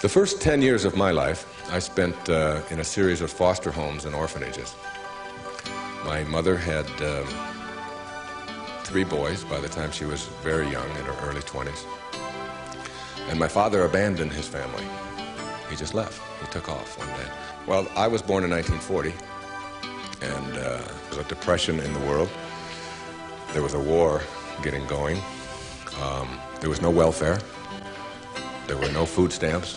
The first 10 years of my life, I spent in a series of foster homes and orphanages. My mother had 3 boys by the time she was very young, in her early 20s. And my father abandoned his family. He just left. He took off one day. Well, I was born in 1940, and there was a depression in the world. There was a war getting going. There was no welfare. There were no food stamps,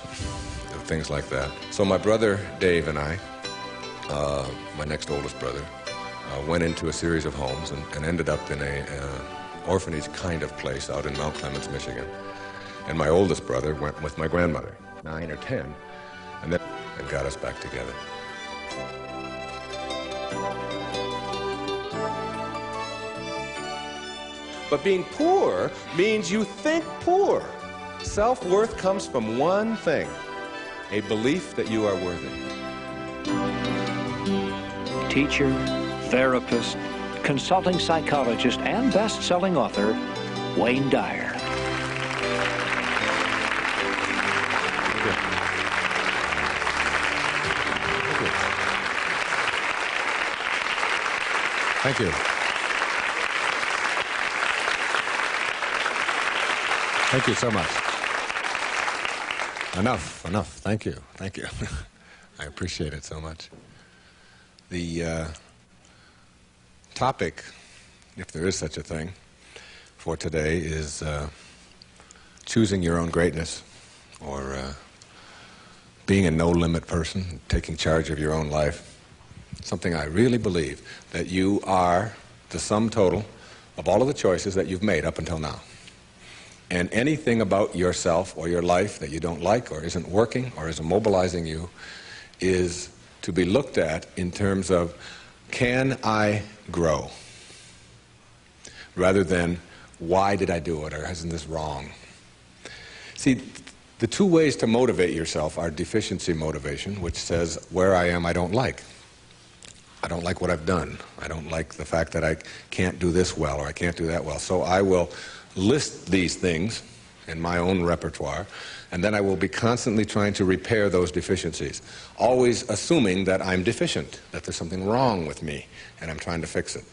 things like that. So my brother Dave and I, my next oldest brother, went into a series of homes and ended up in an orphanage kind of place out in Mount Clemens, Michigan. And my oldest brother went with my grandmother, 9 or 10, and then got us back together. But being poor means you think poor. Self-worth comes from one thing, a belief that you are worthy. Teacher, therapist, consulting psychologist, and best-selling author, Wayne Dyer. Thank you. Thank you so much. Enough. Thank you. I appreciate it so much. The topic, if there is such a thing, for today is choosing your own greatness, or being a no-limit person, taking charge of your own life. Something I really believe, that you are the sum total of all of the choices that you've made up until now. And anything about yourself or your life that you don't like or isn't working or isn't mobilizing you is to be looked at in terms of, can I grow? Rather than, why did I do it, or isn't this wrong? See, the 2 ways to motivate yourself are deficiency motivation, which says, where I am I don't like. I don't like what I've done. I don't like the fact that I can't do this well or I can't do that well. So I will list these things in my own repertoire, and then I will be constantly trying to repair those deficiencies, always assuming that I'm deficient, that there's something wrong with me, and I'm trying to fix it.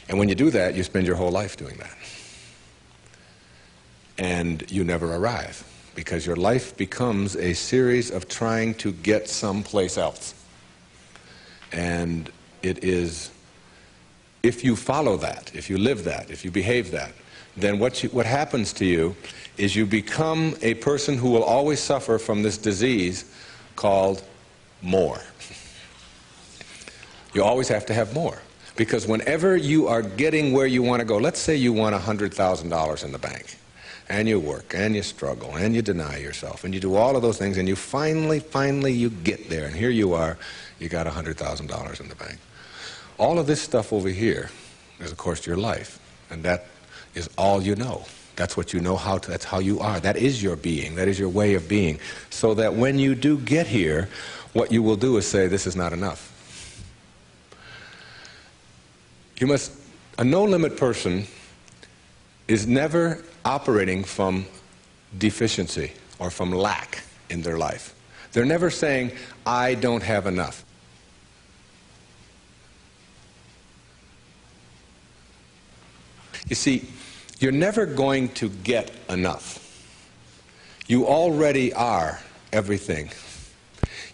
And when you do that, you spend your whole life doing that. And you never arrive, because your life becomes a series of trying to get someplace else. And it is, if you follow that, if you live that, if you behave that, then what happens to you is you become a person who will always suffer from this disease called more. You always have to have more. Because whenever you are getting where you want to go, let's say you want $100,000 in the bank, and you work, and you struggle, and you deny yourself, and you do all of those things, and you finally you get there, and here you are, you got $100,000 in the bank. All of this stuff over here is, of course, your life, and that is all you know. That's what you know how to, that's how you are. That is your being. That is your way of being. So that when you do get here, what you will do is say, this is not enough. A no-limit person is never operating from deficiency or from lack in their life. They're never saying, I don't have enough. You see, you're never going to get enough. You already are everything.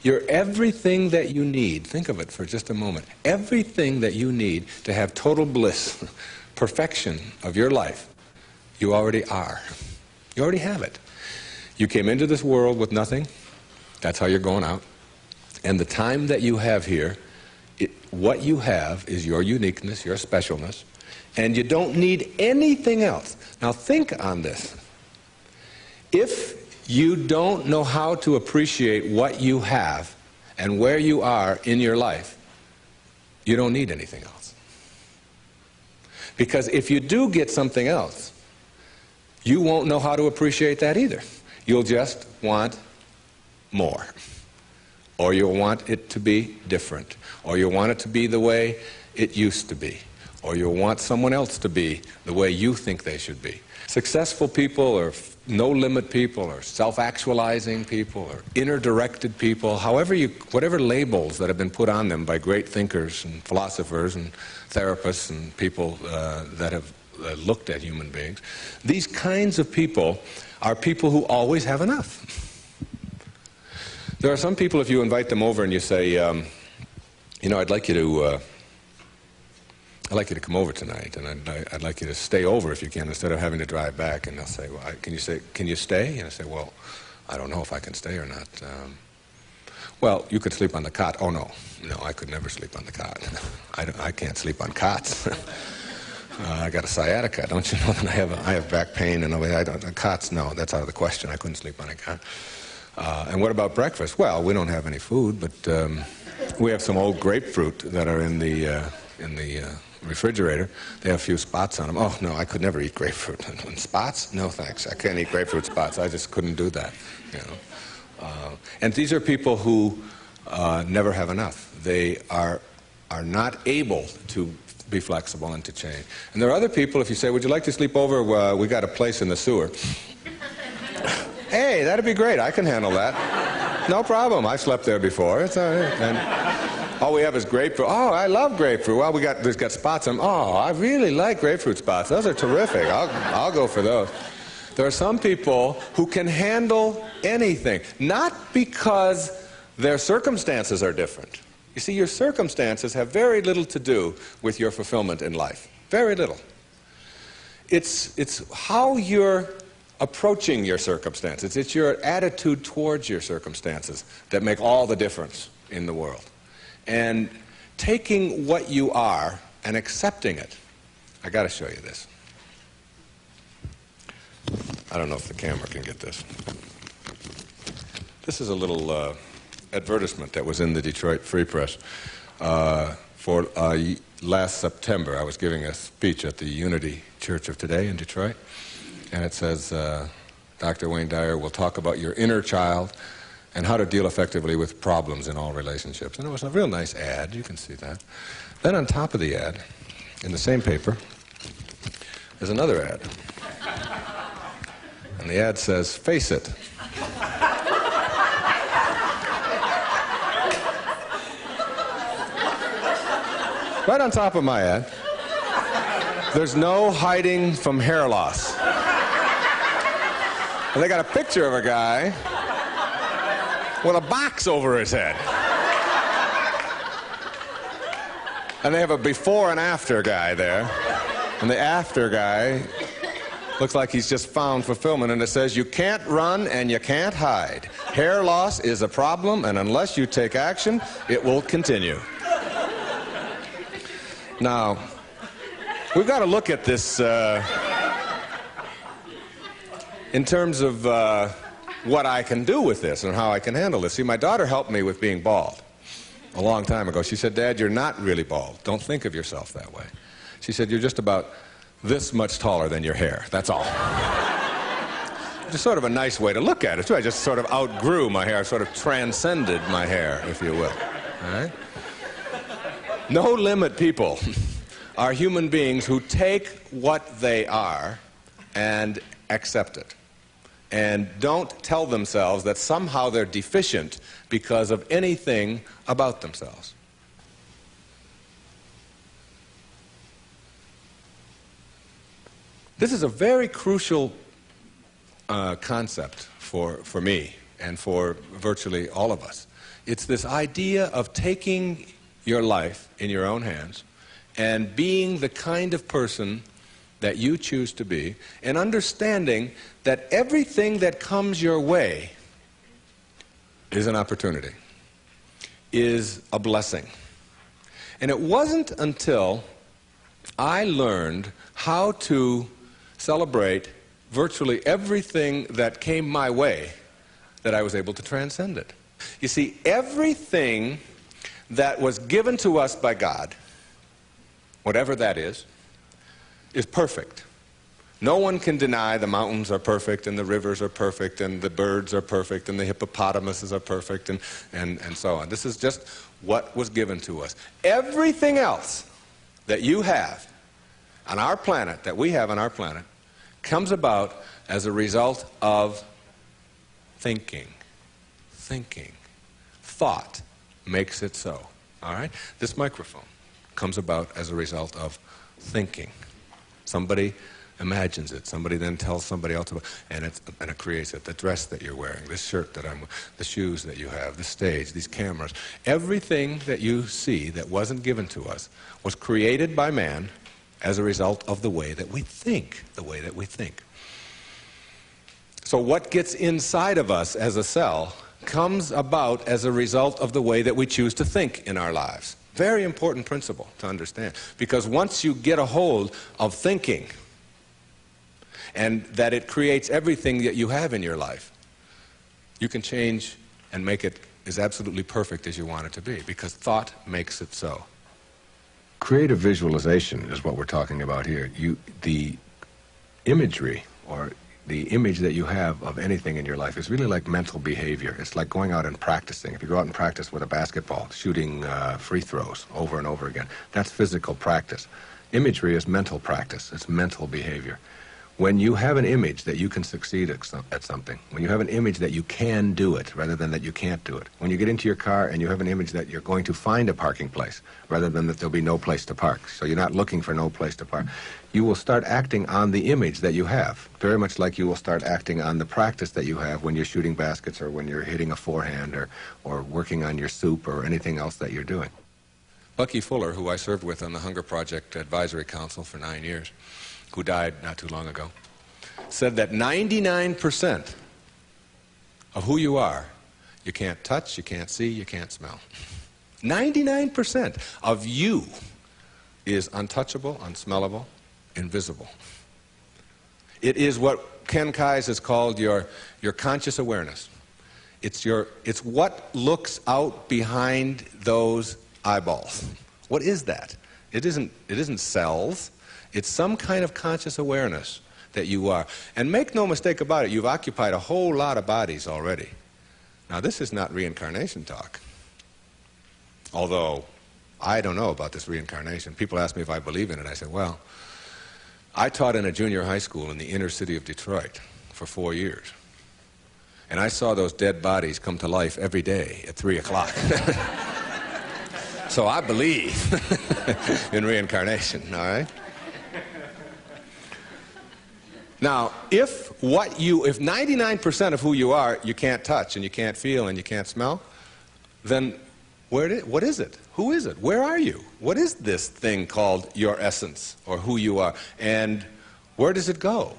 You're everything that you need. Think of it for just a moment. Everything that you need to have total bliss, perfection of your life, you already are. You already have it. You came into this world with nothing. That's how you're going out. And the time that you have here, what you have is your uniqueness, your specialness, and you don't need anything else. Now think on this. If you don't know how to appreciate what you have and where you are in your life, you don't need anything else. Because if you do get something else, you won't know how to appreciate that either. You'll just want more. Or you'll want it to be different. Or you'll want it to be the way it used to be. or you'll want someone else to be the way you think they should be. Successful people or no-limit people or self-actualizing people or inner-directed people, whatever labels that have been put on them by great thinkers and philosophers and therapists and people that have looked at human beings, these kinds of people are people who always have enough. There are some people, if you invite them over and you say, you know, I'd like you to come over tonight, and I'd like you to stay over if you can, instead of having to drive back. And they'll say, well, can you stay? And I say, well, I don't know if I can stay or not. Well, you could sleep on the cot. Oh, no, I could never sleep on the cot. I can't sleep on cots. I got a sciatica, don't you know? And I have back pain, and cots, no, that's out of the question. I couldn't sleep on a cot. And what about breakfast? Well, we don't have any food, but we have some old grapefruit that are in the refrigerator. They have a few spots on them. Oh, no, I could never eat grapefruit. And spots? No, thanks. I can't eat grapefruit spots. I just couldn't do that, you know. And these are people who never have enough. They are not able to be flexible and to change. And there are other people, if you say, would you like to sleep over? We got a place in the sewer. Hey, that'd be great. I can handle that. No problem. I've slept there before. It's all right. And all we have is grapefruit. Oh, I love grapefruit. Well, there's got spots on them. Oh, I really like grapefruit spots. Those are terrific. I'll go for those. There are some people who can handle anything, not because their circumstances are different. You see, your circumstances have very little to do with your fulfillment in life. Very little. It's how you're approaching your circumstances. It's your attitude towards your circumstances that make all the difference in the world. And taking what you are and accepting it. I got to show you this. I don't know if the camera can get this. This is a little advertisement that was in the Detroit Free Press for last September. I was giving a speech at the Unity Church of Today in Detroit. And it says, Dr. Wayne Dyer will talk about your inner child and how to deal effectively with problems in all relationships. And it was a real nice ad. You can see that. Then on top of the ad, in the same paper, there's another ad. And the ad says, face it. Right on top of my ad, there's no hiding from hair loss. And they got a picture of a guy with a box over his head. And they have a before and after guy there. And the after guy looks like he's just found fulfillment. And it says, you can't run and you can't hide. Hair loss is a problem, and unless you take action, it will continue. Now, we've got to look at this in terms of what I can do with this and how I can handle this. See, my daughter helped me with being bald a long time ago. She said, Dad, you're not really bald. Don't think of yourself that way. She said, you're just about this much taller than your hair. That's all. Just sort of a nice way to look at it, too. I just sort of outgrew my hair. I sort of transcended my hair, if you will. All right? No-limit people are human beings who take what they are and accept it, and don't tell themselves that somehow they're deficient because of anything about themselves. This is a very crucial concept for me and for virtually all of us. It's this idea of taking your life in your own hands and being the kind of person that you choose to be, and understanding that everything that comes your way is an opportunity, is a blessing. And it wasn't until I learned how to celebrate virtually everything that came my way that I was able to transcend it. You see, everything that was given to us by God, whatever that is perfect. No one can deny the mountains are perfect, and the rivers are perfect, and the birds are perfect, and the hippopotamuses are perfect, and so on. This is just what was given to us. Everything else that you have on our planet, that we have on our planet, comes about as a result of thinking. Thinking. Thought makes it so. All right? This microphone comes about as a result of thinking. Somebody imagines it. Somebody then tells somebody else about it, and it creates it. The dress that you're wearing, this shirt that I'm wearing, the shoes that you have, the stage, these cameras. Everything that you see that wasn't given to us was created by man as a result of the way that we think. The way that we think. So what gets inside of us as a cell comes about as a result of the way that we choose to think in our lives. Very important principle to understand. Because once you get a hold of thinking, and that it creates everything that you have in your life, you can change and make it as absolutely perfect as you want it to be, because thought makes it so. Creative visualization is what we're talking about here. The imagery, or the image that you have of anything in your life, is really like mental behavior. It's like going out and practicing. If you go out and practice with a basketball, shooting free throws over and over again, that's physical practice. Imagery is mental practice. It's mental behavior. When you have an image that you can succeed at something, when you have an image that you can do it rather than that you can't do it, when you get into your car and you have an image that you're going to find a parking place rather than that there'll be no place to park, so you're not looking for no place to park, you will start acting on the image that you have, very much like you will start acting on the practice that you have when you're shooting baskets or when you're hitting a forehand or working on your soup or anything else that you're doing. Bucky Fuller, who I served with on the Hunger Project Advisory Council for 9 years, who died not too long ago, said that 99% of who you are, you can't touch, you can't see, you can't smell. 99% of you is untouchable, unsmellable, invisible. It is what Ken Keyes has called your conscious awareness. It's what looks out behind those eyeballs. What is that? It isn't cells. It's some kind of conscious awareness that you are. And make no mistake about it, you've occupied a whole lot of bodies already. Now, this is not reincarnation talk. Although, I don't know about this reincarnation. People ask me if I believe in it. I say, well, I taught in a junior high school in the inner city of Detroit for 4 years. And I saw those dead bodies come to life every day at 3 o'clock. So I believe in reincarnation, all right? Now, if 99% of who you are, you can't touch and you can't feel and you can't smell, then what is it? Who is it? Where are you? What is this thing called your essence, or who you are? And where does it go?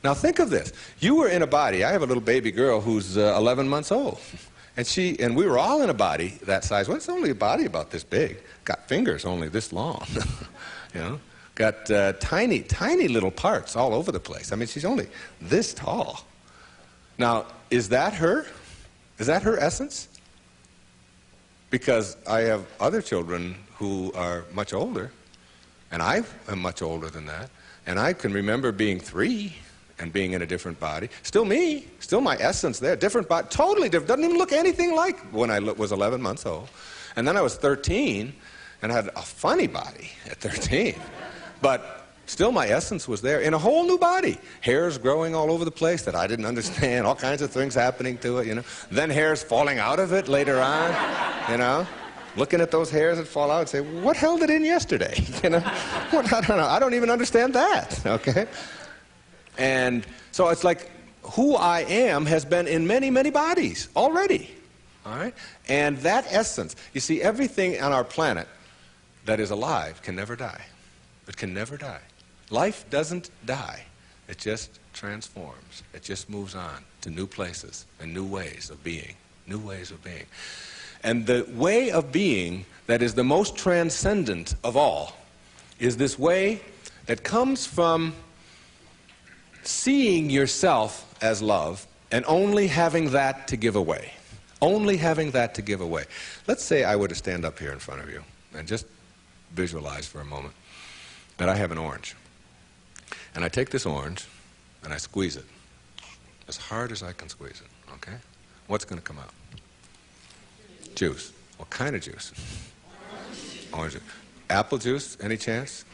Now think of this. You were in a body. I have a little baby girl who's 11 months old. And we were all in a body that size. Well, it's only a body about this big. Got fingers only this long. You know? Got tiny, tiny little parts all over the place. I mean, she's only this tall. Now, is that her? Is that her essence? Because I have other children who are much older, and I am much older than that, and I can remember being 3 and being in a different body. Still me, still my essence there, different body, totally different, doesn't even look anything like when I was 11 months old. And then I was 13 and had a funny body at 13. But still my essence was there in a whole new body. Hairs growing all over the place that I didn't understand, all kinds of things happening to it, you know. Then hairs falling out of it later on, you know. Looking at those hairs that fall out and say, what held it in yesterday? You know, I don't know. I don't even understand that, okay? And so it's like who I am has been in many, many bodies already, all right? And that essence, you see, everything on our planet that is alive can never die. It can never die. Life doesn't die. It just transforms. It just moves on to new places and new ways of being. New ways of being. And the way of being that is the most transcendent of all is this way that comes from seeing yourself as love and only having that to give away. Only having that to give away. Let's say I were to stand up here in front of you and just visualize for a moment that I have an orange. And I take this orange and I squeeze it as hard as I can squeeze it, okay? What's going to come out? Juice. What kind of juice? Orange juice. Apple juice, any chance?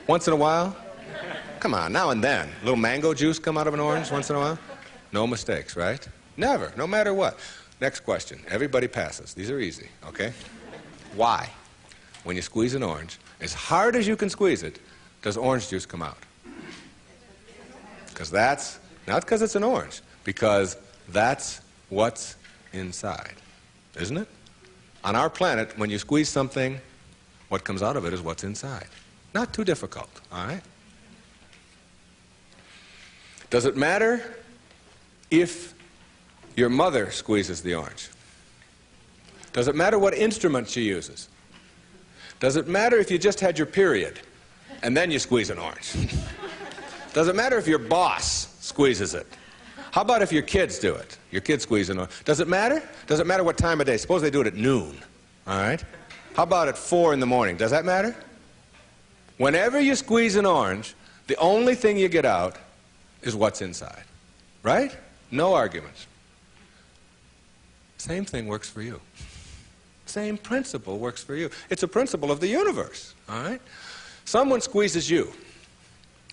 Once in a while? Come on, now and then. A little mango juice come out of an orange once in a while? No mistakes, right? Never, no matter what. Next question. Everybody passes. These are easy, okay? Why, when you squeeze an orange, as hard as you can squeeze it, does orange juice come out? Because that's, not because it's an orange, because that's what's inside, isn't it? On our planet, when you squeeze something, what comes out of it is what's inside. Not too difficult, all right? Does it matter if your mother squeezes the orange? Does it matter what instrument she uses? Does it matter if you just had your period and then you squeeze an orange? Does it matter if your boss squeezes it? How about if your kids do it? Your kids squeeze an orange. Does it matter? Does it matter what time of day? Suppose they do it at noon, all right? How about at 4 in the morning? Does that matter? Whenever you squeeze an orange, the only thing you get out is what's inside, right? No arguments. Same thing works for you. Same principle works for you. It's a principle of the universe, all right? Someone squeezes you.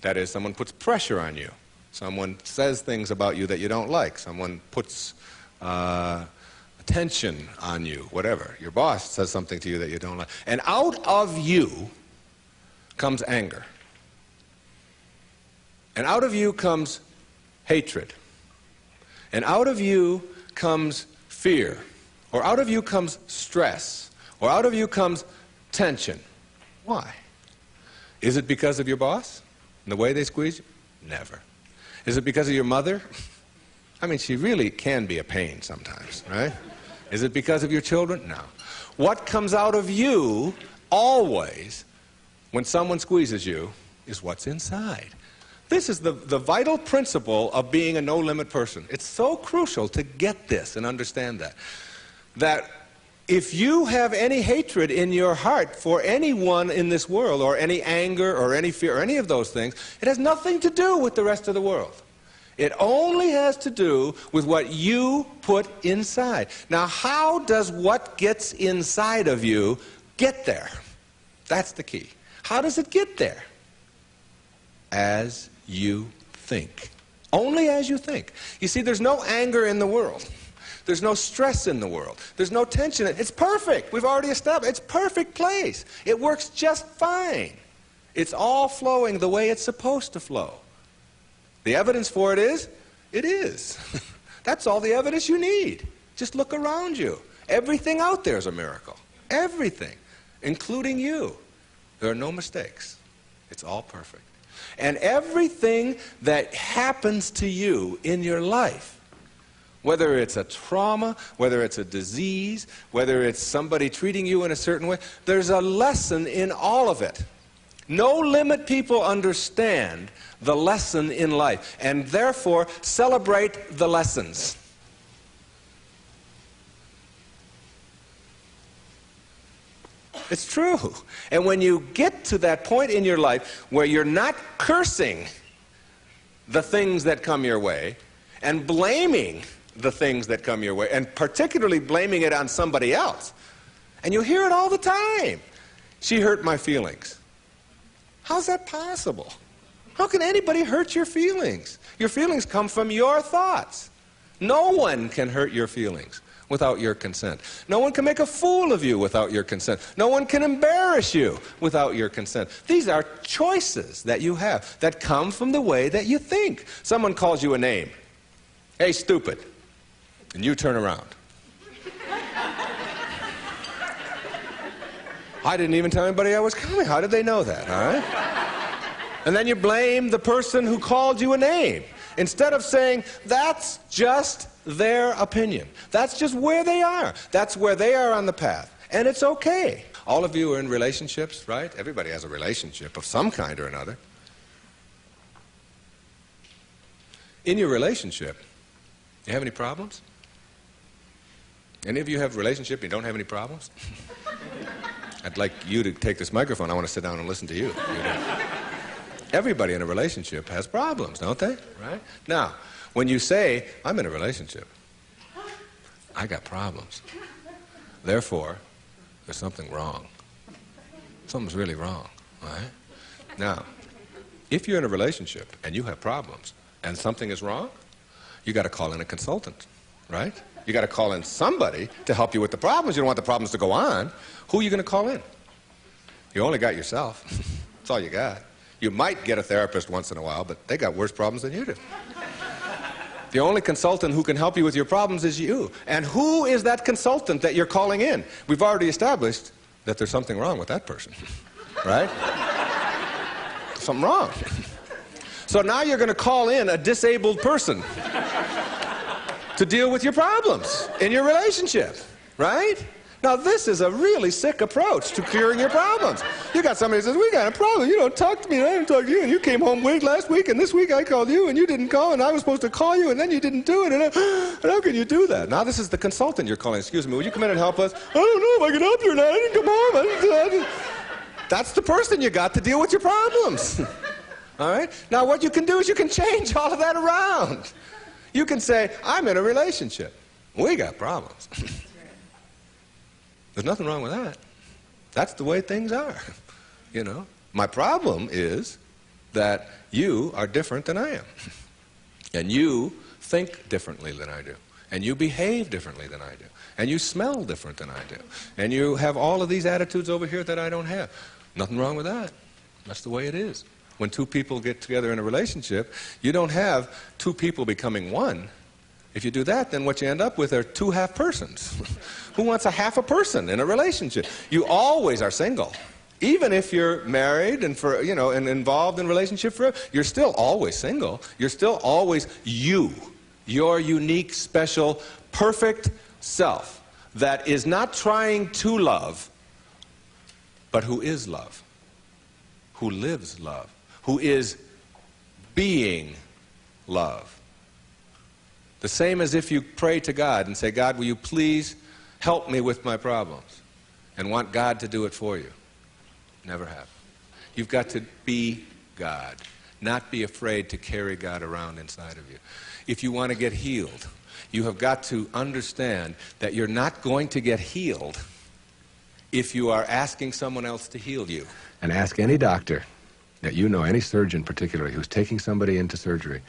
That is, someone puts pressure on you. Someone says things about you that you don't like. Someone puts attention on you, whatever. Your boss says something to you that you don't like. And out of you comes anger. And out of you comes hatred. And out of you comes fear. Or out of you comes stress. Or out of you comes tension. Why? Is it because of your boss and the way they squeeze you? Never. Is it because of your mother? I mean, she really can be a pain sometimes, right? Is it because of your children? No. What comes out of you always when someone squeezes you is what's inside. This is the vital principle of being a no-limit person. It's so crucial to get this and understand that. That if you have any hatred in your heart for anyone in this world, or any anger, or any fear, or any of those things, it has nothing to do with the rest of the world. It only has to do with what you put inside. Now, how does what gets inside of you get there? That's the key. How does it get there? As you think. Only as you think. You see, there's no anger in the world. There's no stress in the world. There's no tension. It's perfect. We've already established. It's a perfect place. It works just fine. It's all flowing the way it's supposed to flow. The evidence for it is. That's all the evidence you need. Just look around you. Everything out there is a miracle. Everything, including you. There are no mistakes. It's all perfect. And everything that happens to you in your life, whether it's a trauma, whether it's a disease, whether it's somebody treating you in a certain way, there's a lesson in all of it. No-limit people understand the lesson in life, and therefore celebrate the lessons. It's true. And when you get to that point in your life where you're not cursing the things that come your way and blaming the things that come your way, and particularly blaming it on somebody else, and you hear it all the time. She hurt my feelings. How's that possible? How can anybody hurt your feelings? Your feelings come from your thoughts. No one can hurt your feelings without your consent. No one can make a fool of you without your consent. No one can embarrass you without your consent. These are choices that you have that come from the way that you think. Someone calls you a name. Hey, stupid. And you turn around. I didn't even tell anybody I was coming. How did they know that, all right? And then you blame the person who called you a name. Instead of saying, that's just their opinion. That's just where they are. That's where they are on the path. And it's okay. All of you are in relationships, right? Everybody has a relationship of some kind or another. In your relationship, you have any problems? Any of you have a relationship and you don't have any problems? I'd like you to take this microphone. I want to sit down and listen to you. Everybody in a relationship has problems, don't they? Right? Now, when you say, I'm in a relationship, I got problems. Therefore, there's something wrong. Something's really wrong, right? Now, if you're in a relationship and you have problems and something is wrong, you got to call in a consultant, right? You got to call in somebody to help you with the problems. You don't want the problems to go on. Who are you going to call in? You only got yourself. That's all you got. You might get a therapist once in a while, but they got worse problems than you do. The only consultant who can help you with your problems is you. And who is that consultant that you're calling in? We've already established that there's something wrong with that person, right? Something wrong. So now you're going to call in a disabled person to deal with your problems in your relationship, right? Now this is a really sick approach to curing your problems. You got somebody who says, we got a problem, you don't talk to me and I didn't talk to you, and you came home late last week and this week I called you and you didn't call and I was supposed to call you and then you didn't do it, and how can you do that? Now this is the consultant you're calling. Excuse me, would you come in and help us? I don't know if I can help you or not, I didn't come home. That's the person you got to deal with your problems. All right? Now what you can do is you can change all of that around. You can say, I'm in a relationship. We got problems. There's nothing wrong with that. That's the way things are. You know? My problem is that you are different than I am. And you think differently than I do. And you behave differently than I do. And you smell different than I do. And you have all of these attitudes over here that I don't have. Nothing wrong with that. That's the way it is. When two people get together in a relationship, you don't have two people becoming one. If you do that, then what you end up with are two half persons. Who wants a half a person in a relationship? You always are single. Even if you're married and and involved in a relationship forever, you're still always single. You're still always you. Your unique, special, perfect self that is not trying to love, but who is love, who lives love, who is being love. The same as if you pray to God and say, God, will you please help me with my problems? And want God to do it for you. Never happen. You've got to be God, not be afraid to carry God around inside of you. If you want to get healed, you have got to understand that you're not going to get healed if you are asking someone else to heal you. And ask any doctor that you know, any surgeon particularly, who's taking somebody into surgery,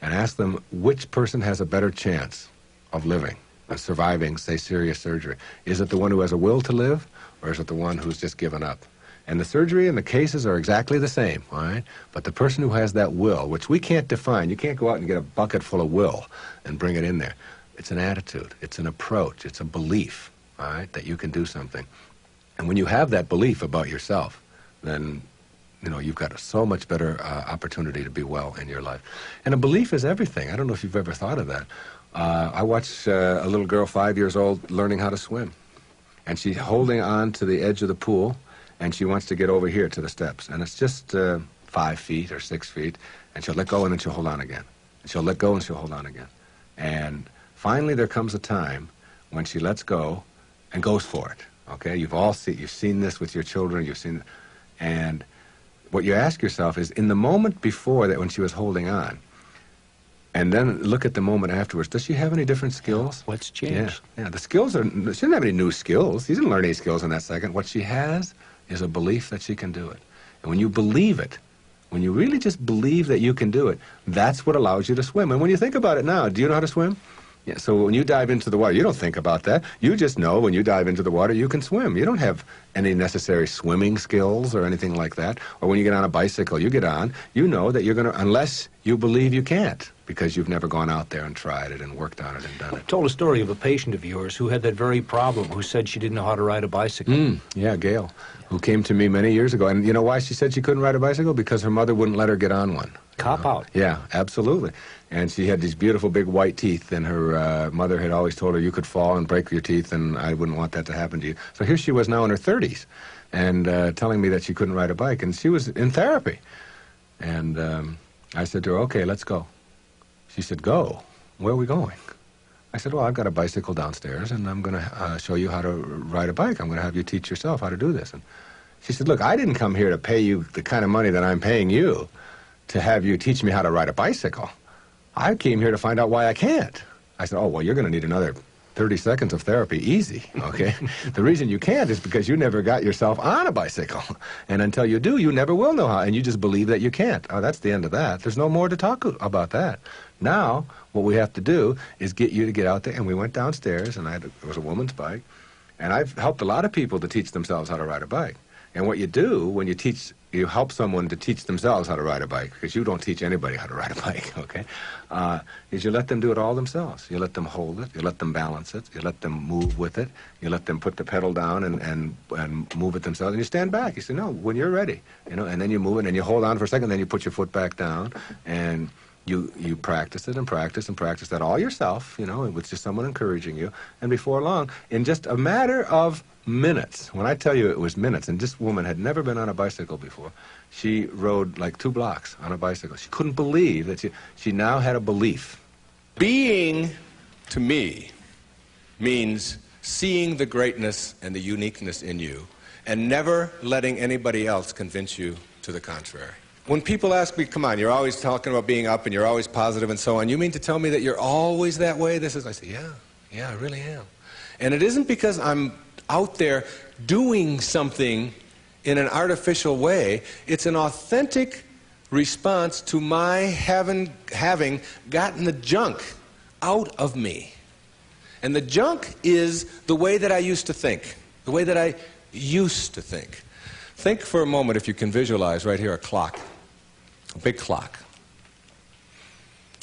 and ask them which person has a better chance of living, of surviving, say, serious surgery. Is it the one who has a will to live, or is it the one who's just given up? And the surgery and the cases are exactly the same, all right? But the person who has that will, which we can't define, you can't go out and get a bucket full of will and bring it in there. It's an attitude, it's an approach, it's a belief, all right, that you can do something. And when you have that belief about yourself, then you've got so much better opportunity to be well in your life. And a belief is everything. I don't know if you've ever thought of that. I watched a little girl, 5 years old, learning how to swim. And she's holding on to the edge of the pool, and she wants to get over here to the steps. And it's just 5 feet or 6 feet, and she'll let go and then she'll hold on again. And she'll let go and she'll hold on again. And finally there comes a time when she lets go and goes for it. Okay? You've seen this with your children, and what you ask yourself is, in the moment before that when she was holding on, and then look at the moment afterwards, does she have any different skills? What's changed? Yeah, the skills she doesn't have any new skills. She didn't learn any skills in that second. What she has is a belief that she can do it. And when you believe it, when you really just believe that you can do it, that's what allows you to swim. And when you think about it now, do you know how to swim? Yeah, so when you dive into the water, you don't think about that. You just know when you dive into the water, you can swim. You don't have any necessary swimming skills or anything like that. Or when you get on a bicycle, you get on, you know that you're going to, unless you believe you can't, because you've never gone out there and tried it and worked on it and done it. You told a story of a patient of yours who had that very problem, who said she didn't know how to ride a bicycle. Yeah, Gail, who came to me many years ago. And you know why she said she couldn't ride a bicycle? Because her mother wouldn't let her get on one. Cop out. Yeah, absolutely. And she had these beautiful big white teeth, and her mother had always told her you could fall and break your teeth, and I wouldn't want that to happen to you. So here she was now in her 30s, and telling me that she couldn't ride a bike, and she was in therapy. And I said to her, okay, let's go. She said, go? Where are we going? I said, well, I've got a bicycle downstairs, and I'm going to show you how to ride a bike. I'm going to have you teach yourself how to do this. And she said, look, I didn't come here to pay you the kind of money that I'm paying you to have you teach me how to ride a bicycle. I came here to find out why I can't. I said, oh, well, you're going to need another 30 seconds of therapy easy, okay? The reason you can't is because you never got yourself on a bicycle. And until you do, you never will know how, and you just believe that you can't. Oh, that's the end of that. There's no more to talk about that. Now, what we have to do is get you to get out there, and we went downstairs, and it was a woman's bike, and I've helped a lot of people to teach themselves how to ride a bike. And what you do when you help someone to teach themselves how to ride a bike, because you don't teach anybody how to ride a bike, okay, is you let them do it all themselves. You let them hold it, you let them balance it, you let them move with it, you let them put the pedal down and move it themselves, and you stand back. You say, no, when you're ready, you know, and then you move it, and you hold on for a second, then you put your foot back down, and you practice it and practice and practice that all yourself, you know, with just someone encouraging you, and before long, in just a matter of minutes, when I tell you it was minutes, and this woman had never been on a bicycle before, she rode like 2 blocks on a bicycle. She couldn't believe that she now had a belief. Being, to me, means seeing the greatness and the uniqueness in you and never letting anybody else convince you to the contrary. When people ask me, come on, you're always talking about being up and you're always positive and so on, you mean to tell me that you're always that way? I say, yeah, I really am. And it isn't because I'm out there doing something in an artificial way. It's an authentic response to my having gotten the junk out of me. And the junk is the way that I used to think, the way that I used to think. Think for a moment, if you can visualize right here, a clock, a big clock.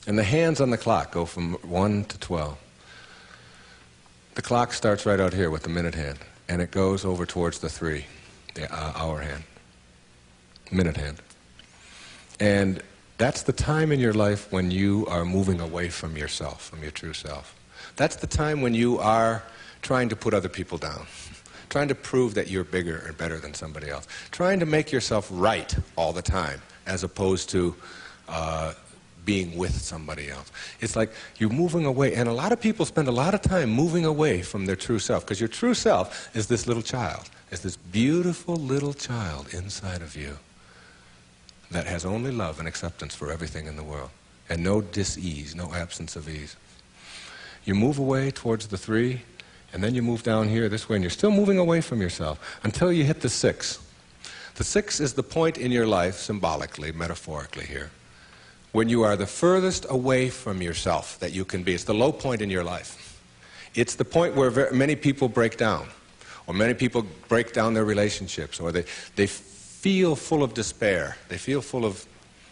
And the hands on the clock go from 1 to 12. The clock starts right out here with the minute hand, and it goes over towards the 3, the hour hand, minute hand. And that's the time in your life when you are moving away from yourself, from your true self. That's the time when you are trying to put other people down, trying to prove that you're bigger and better than somebody else, trying to make yourself right all the time, as opposed to being with somebody else. It's like you're moving away, and a lot of people spend a lot of time moving away from their true self, because your true self is this little child, is this beautiful little child inside of you that has only love and acceptance for everything in the world, and no dis-ease, no absence of ease. You move away towards the 3, and then you move down here this way, and you're still moving away from yourself until you hit the 6. The 6 is the point in your life, symbolically, metaphorically here, when you are the furthest away from yourself that you can be. It's the low point in your life. It's the point where many people break down, or many people break down their relationships, or they feel full of despair, they feel full of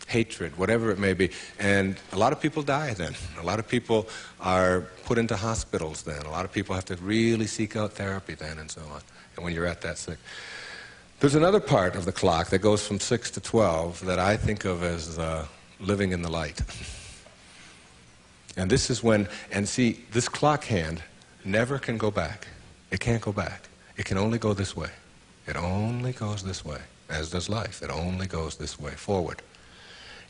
hatred, whatever it may be. And a lot of people die then. A lot of people are put into hospitals then. A lot of people have to really seek out therapy then, and so on. And when you're at that 6. There's another part of the clock that goes from 6 to 12 that I think of as living in the light. And this is when, and see, this clock hand never can go back. It can't go back. It can only go this way. It only goes this way, as does life. It only goes this way, forward.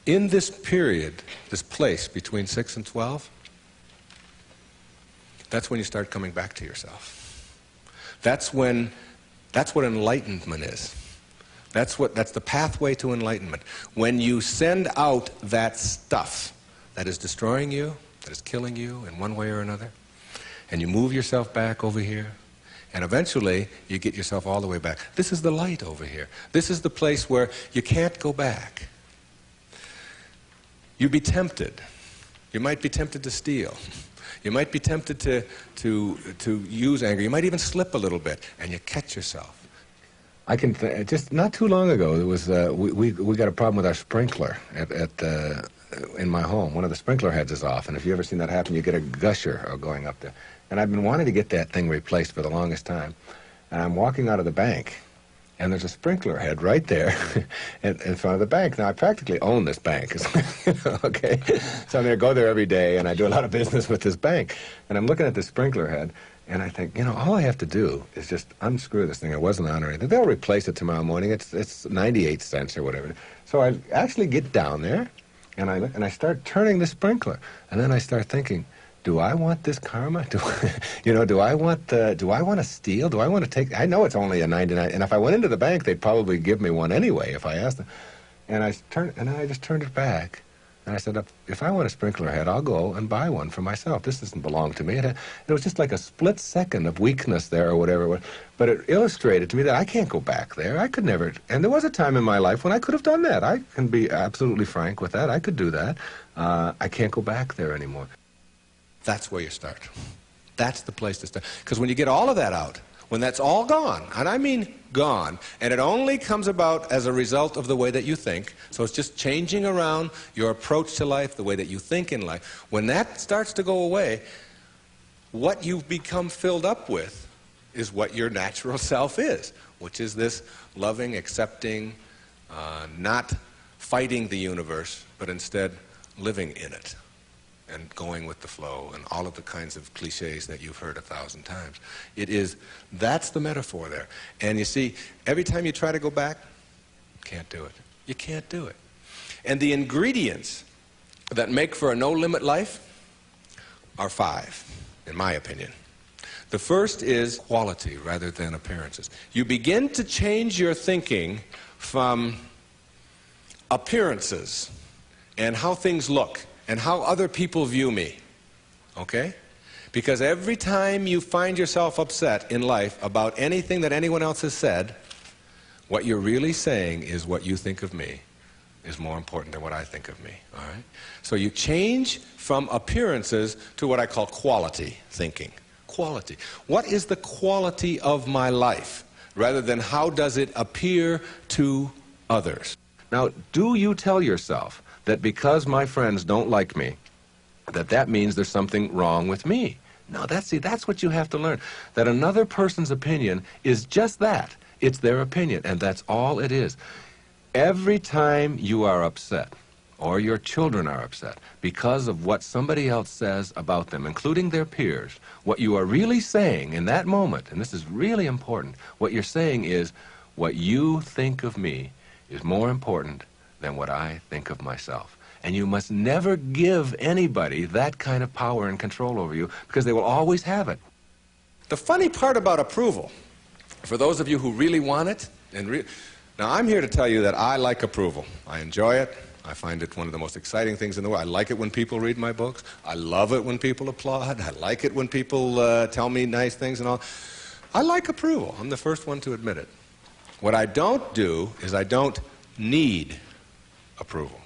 In this period, this place between 6 and 12, that's when you start coming back to yourself. That's what enlightenment is. That's the pathway to enlightenment. When you send out that stuff that is destroying you, that is killing you in one way or another, and you move yourself back over here, and eventually you get yourself all the way back. This is the light over here. This is the place where you can't go back. You'd be tempted. You might be tempted to steal. You might be tempted to use anger. You might even slip a little bit, and you catch yourself. I can just not too long ago, there was we got a problem with our sprinkler in my home. One of the sprinkler heads is off, and if you ever seen that happen, you get a gusher going up there. And I've been wanting to get that thing replaced for the longest time. And I'm walking out of the bank, and there's a sprinkler head right there in front of the bank. Now, I practically own this bank, okay? So I'm going to go there every day, and I do a lot of business with this bank. And I'm looking at the sprinkler head, and I think, you know, all I have to do is just unscrew this thing. It wasn't on or anything. They'll replace it tomorrow morning. It's 98 cents or whatever. So I actually get down there, and I start turning the sprinkler. And then I start thinking, do I want this karma? Do I want to steal? Do I want to take? I know it's only a 99, and if I went into the bank, they'd probably give me one anyway if I asked them. And I just turned it back, And I said, if I want a sprinkler head, I'll go and buy one for myself. This doesn't belong to me. It was just like a split second of weakness there or whatever it was. But it illustrated to me that I can't go back there. I could never. And there was a time in my life when I could have done that. I can be absolutely frank with that. I could do that. I can't go back there anymore. That's where you start. That's the place to start. Because when you get all of that out, when that's all gone, and I mean gone, and it only comes about as a result of the way that you think, so it's just changing around your approach to life, the way that you think in life, when that starts to go away, what you've become filled up with is what your natural self is, which is this loving, accepting, not fighting the universe, but instead living in it and going with the flow and all of the kinds of cliches that you've heard 1,000 times. That's the metaphor there. And you see, every time you try to go back, can't do it. You can't do it. And the ingredients that make for a no-limit life are 5, in my opinion. The first is quality rather than appearances. You begin to change your thinking from appearances and how things look and how other people view me, okay? Because every time you find yourself upset in life about anything that anyone else has said, what you're really saying is what you think of me is more important than what I think of me, all right? So you change from appearances to what I call quality thinking. Quality. What is the quality of my life, rather than how does it appear to others? Now, do you tell yourself that because my friends don't like me, that means there's something wrong with me? No, that's what you have to learn. That another person's opinion is just that. It's their opinion, and that's all it is. Every time you are upset, or your children are upset, because of what somebody else says about them, including their peers, what you are really saying in that moment, and this is really important, what you're saying is, what you think of me is more important than what I think of myself. And you must never give anybody that kind of power and control over you, because they will always have it. The funny part about approval, for those of you who really want it, now I'm here to tell you that I like approval. I enjoy it. I find it one of the most exciting things in the world. I like it when people read my books. I love it when people applaud. I like it when people tell me nice things and all. I like approval. I'm the first one to admit it. What I don't do is I don't need approval.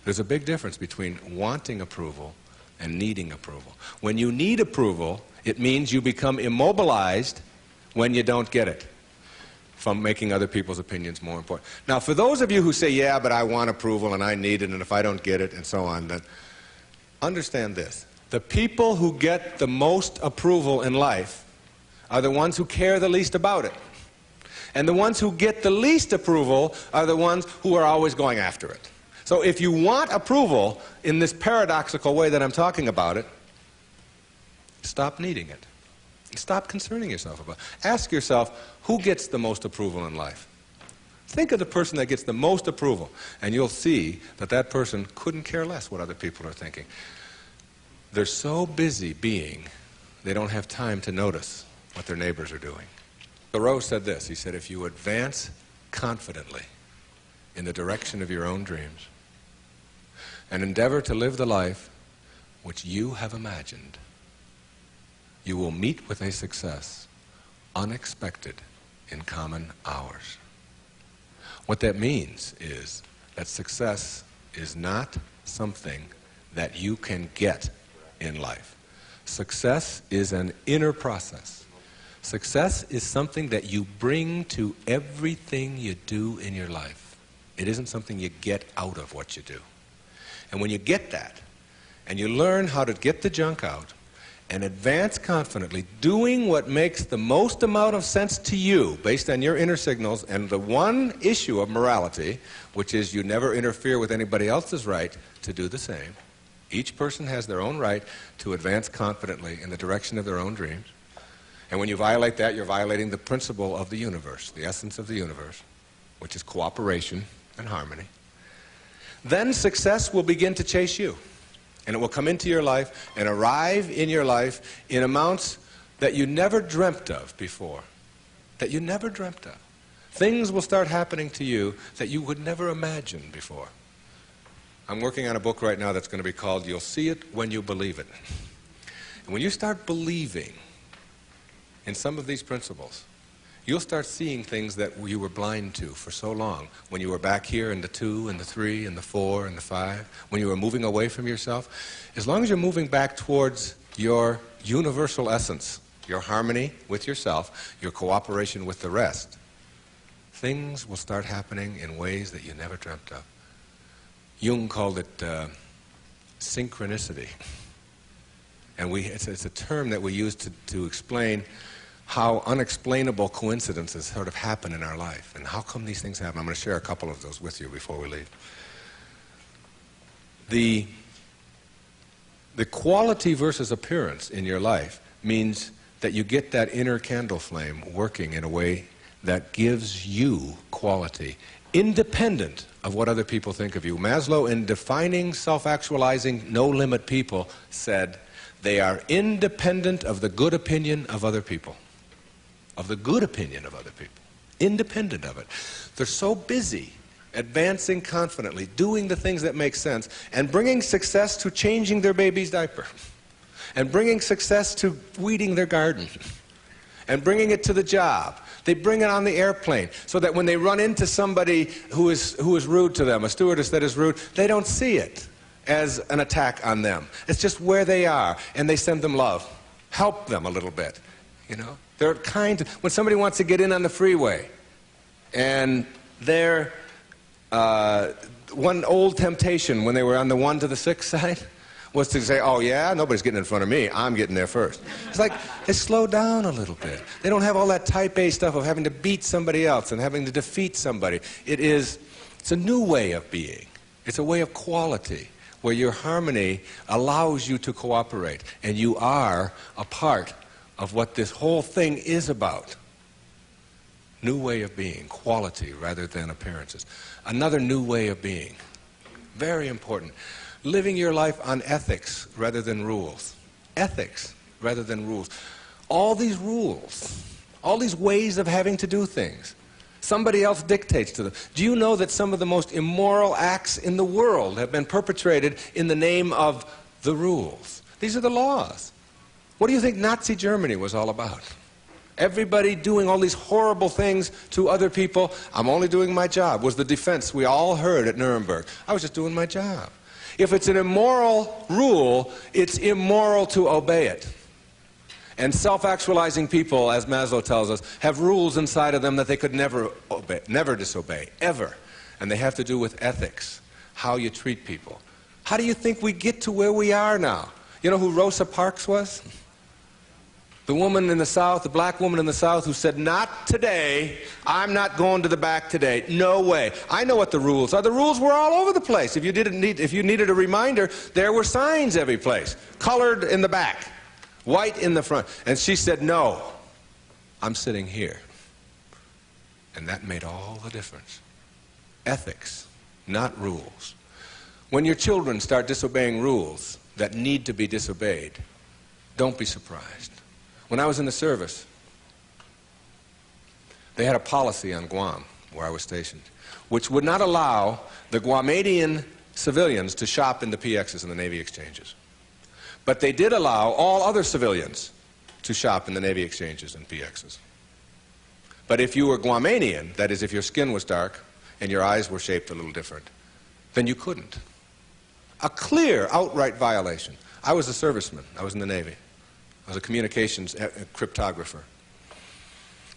There's a big difference between wanting approval and needing approval. When you need approval, it means you become immobilized when you don't get it, from making other people's opinions more important. Now, for those of you who say, yeah, but I want approval and I need it, and if I don't get it, and so on, then understand this. The people who get the most approval in life are the ones who care the least about it. And the ones who get the least approval are the ones who are always going after it. So if you want approval in this paradoxical way that I'm talking about it, stop needing it. Stop concerning yourself about it. Ask yourself, who gets the most approval in life? Think of the person that gets the most approval, and you'll see that that person couldn't care less what other people are thinking. They're so busy being, they don't have time to notice what their neighbors are doing. Thoreau said this. He said, if you advance confidently in the direction of your own dreams and endeavor to live the life which you have imagined, you will meet with a success unexpected in common hours. What that means is that success is not something that you can get in life. Success is an inner process. Success is something that you bring to everything you do in your life. It isn't something you get out of what you do. And when you get that, and you learn how to get the junk out, and advance confidently, doing what makes the most amount of sense to you, based on your inner signals, and the one issue of morality, which is you never interfere with anybody else's right to do the same. Each person has their own right to advance confidently in the direction of their own dreams. And when you violate that, you're violating the principle of the universe, the essence of the universe, which is cooperation and harmony. Then success will begin to chase you. And it will come into your life and arrive in your life in amounts that you never dreamt of before. That you never dreamt of. Things will start happening to you that you would never imagine before. I'm working on a book right now that's going to be called You'll See It When You Believe It. And when you start believing in some of these principles, you'll start seeing things that you were blind to for so long. When you were back here in the 2 and the 3 and the 4 and the 5, when you were moving away from yourself, as long as you're moving back towards your universal essence, your harmony with yourself, your cooperation with the rest, things will start happening in ways that you never dreamt of. Jung called it synchronicity. And it's a term that we use to explain how unexplainable coincidences sort of happen in our life. And how come these things happen? I'm going to share a couple of those with you before we leave. The quality versus appearance in your life means that you get that inner candle flame working in a way that gives you quality, independent of what other people think of you. Maslow, in defining self-actualizing, no-limit people, said they are independent of the good opinion of other people. Of the good opinion of other people. Independent of it. They're so busy advancing confidently, doing the things that make sense, and bringing success to changing their baby's diaper, and bringing success to weeding their garden, and bringing it to the job. They bring it on the airplane, so that when they run into somebody who is rude to them, a stewardess that is rude, they don't see it as an attack on them. It's just where they are, and they send them love. Help them a little bit, you know. They're kind. When somebody wants to get in on the freeway, and they're one old temptation when they were on the 1 to the 6 side was to say, oh yeah, nobody's getting in front of me, I'm getting there first. It's like, they slow down a little bit. They don't have all that type A stuff of having to beat somebody else and having to defeat somebody. It's a new way of being. It's a way of quality, where your harmony allows you to cooperate, and you are a part of what this whole thing is about. New way of being, quality rather than appearances. Another new way of being, very important. Living your life on ethics rather than rules. Ethics rather than rules. All these rules, all these ways of having to do things, somebody else dictates to them. Do you know that some of the most immoral acts in the world have been perpetrated in the name of the rules? These are the laws. What do you think Nazi Germany was all about? Everybody doing all these horrible things to other people. I'm only doing my job, was the defense we all heard at Nuremberg. I was just doing my job. If it's an immoral rule, it's immoral to obey it. And self-actualizing people, as Maslow tells us, have rules inside of them that they could never obey, never disobey, ever. And they have to do with ethics, how you treat people. How do you think we get to where we are now? You know who Rosa Parks was? The woman in the South, the black woman in the South who said, not today, I'm not going to the back today, no way. I know what the rules are. The rules were all over the place. If you needed a reminder, there were signs every place, colored in the back, white in the front. And she said, no, I'm sitting here. And that made all the difference. Ethics, not rules. When your children start disobeying rules that need to be disobeyed, don't be surprised. When I was in the service, they had a policy on Guam, where I was stationed, which would not allow the Guamanian civilians to shop in the PXs and the Navy exchanges. But they did allow all other civilians to shop in the Navy exchanges and PXs. But if you were Guamanian, that is, if your skin was dark and your eyes were shaped a little different, then you couldn't. A clear, outright violation. I was a serviceman. I was in the Navy. I was a communications cryptographer.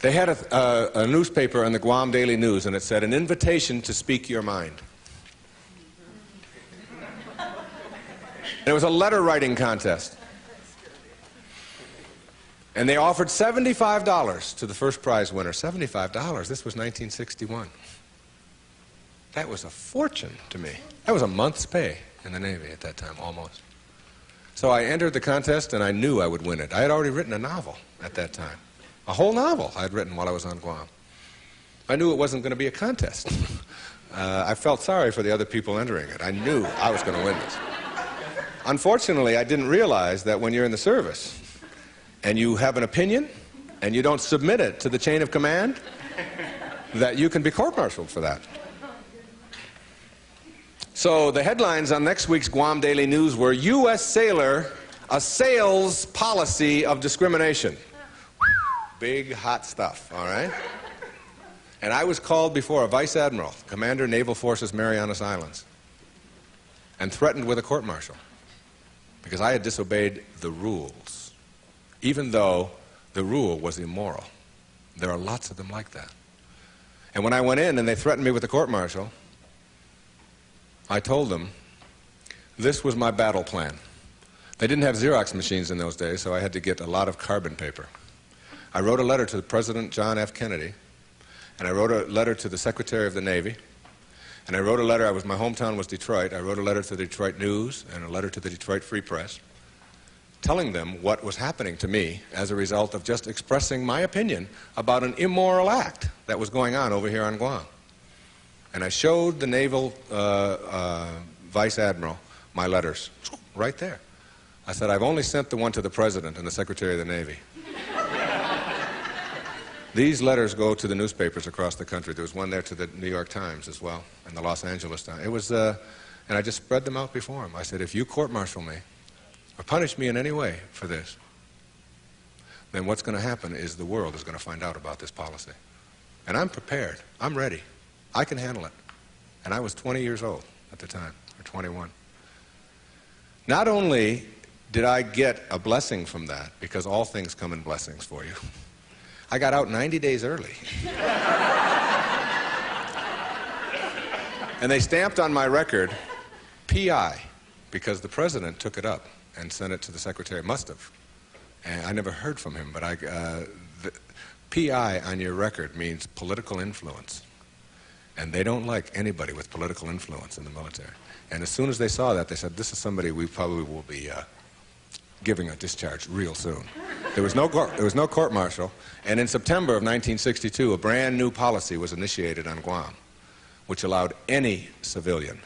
They had a newspaper in the Guam Daily News, and it said, an invitation to speak your mind. And it was a letter writing contest. And they offered $75 to the first prize winner. $75, this was 1961. That was a fortune to me. That was a month's pay in the Navy at that time, almost. So I entered the contest, and I knew I would win it. I had already written a novel at that time. A whole novel I had written while I was on Guam. I knew it wasn't going to be a contest. I felt sorry for the other people entering it. I knew I was going to win this. Unfortunately, I didn't realize that when you're in the service and you have an opinion and you don't submit it to the chain of command, that you can be court-martialed for that. So the headlines on next week's Guam Daily News were U.S. sailor assails policy of discrimination. Big, hot stuff, all right? And I was called before a vice admiral, commander Naval Forces Marianas Islands, and threatened with a court-martial because I had disobeyed the rules, even though the rule was immoral. There are lots of them like that. And when I went in and they threatened me with a court-martial, I told them this was my battle plan. They didn't have Xerox machines in those days, so I had to get a lot of carbon paper. I wrote a letter to President John F. Kennedy, and I wrote a letter to the Secretary of the Navy, and I wrote a letter. My hometown was Detroit. I wrote a letter to the Detroit News and a letter to the Detroit Free Press, telling them what was happening to me as a result of just expressing my opinion about an immoral act that was going on over here on Guam. And I showed the naval vice admiral my letters right there. I said, I've only sent the one to the president and the Secretary of the Navy. These letters go to the newspapers across the country. There was one there to the New York Times as well, and the Los Angeles Times. It was, and I just spread them out before him. I said, if you court-martial me or punish me in any way for this, then what's going to happen is the world is going to find out about this policy. And I'm prepared. I'm ready. I can handle it. And I was 20 years old at the time, or 21. Not only did I get a blessing from that, because all things come in blessings for you, I got out 90 days early. And they stamped on my record, P.I., because the president took it up and sent it to the secretary. Must have. And I never heard from him, but the P.I. on your record means political influence. And they don't like anybody with political influence in the military. And as soon as they saw that, they said, this is somebody we probably will be giving a discharge real soon. There was no court-martial, and in September of 1962, a brand new policy was initiated on Guam, which allowed any civilian